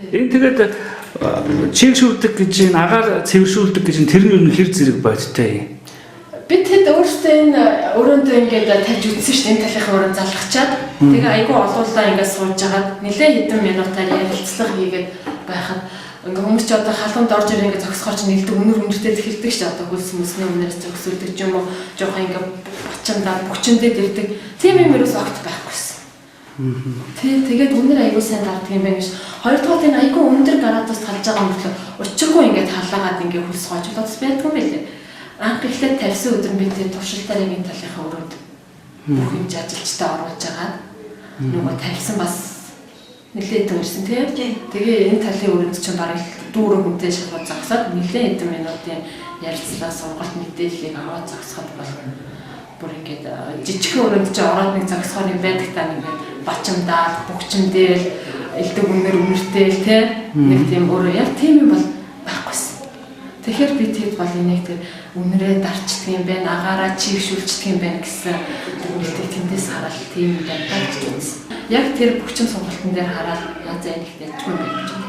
Энэ тэгээд чигшүүлдэг гэж агаар цэвэршүүлдэг гэж тэр нь хэр зэрэг бодтой. Бид хэд өөрсдөө энэ өрөөндөө ингээд тавьж үзсэн шүү дээ. Энэ талынхаа өрөө залгачаад тэгээ айгүй олуулаа ингээд сууж агаад нэлээд хэдэн минутаар ярилцлага хийгээд байхад ингээ хүмүүс ч одоо халуунд орж ирээ ингээ зогсохоор ч нэлдэг өнөртэй захилдэг шүү дээ. Одоо хөлс мөсний өмнөөс зогсуулдаг ч юм уу жоохон ингээ бачандаа бүчэндээ дэрдэг. Тийм юм ерөөс огт байхгүйсэн. Тэгээд өнөр айгүй сайн дарддаг юм байна гэж. Хоёрдугаар энэ айгүй өндөр градус талж байгаа мөртлөө учиргүй ингээ талаагаад ингээ хөлс хойжлоод байдаг юм байлээ. Анх ихлээр тавьсан өдөр бид тэр туршилтаар энэ талынхаа өрөөнд бүх юм ажилчтай оруулж агаад нөгөө тавьсан бас нэлээд төрсэн тийм. Тэгээ энэ талын өрөөнд чинь бараг дүүрэн хүнтэй шахаад зогсоод нэлээд хэдэн минутын ярилцлаа сургалт мэдээллийг аваад зогсоход бол бүр ингээд жижигхэн өрөөнд чинь ороод нэг зогсохоор юм байдаг та нэг бачамдаа бүгчмдэл элдэг үнээр үнэртэй тийм нэг тийм өөрөө яг тийм юм бол байхгүйсэн. Тэгэхээр би тэгэд бол энийг тэр үнэрээ дарчдаг юм байна, агаараа чигшүүлдэг юм байна гэсэн үнэлтийг тэндээс хараад тийм юм байна гэж үзсэн. Яг тэр бүхчим сонголтын дээр хараад язаа энийг дэжгүй байх гэж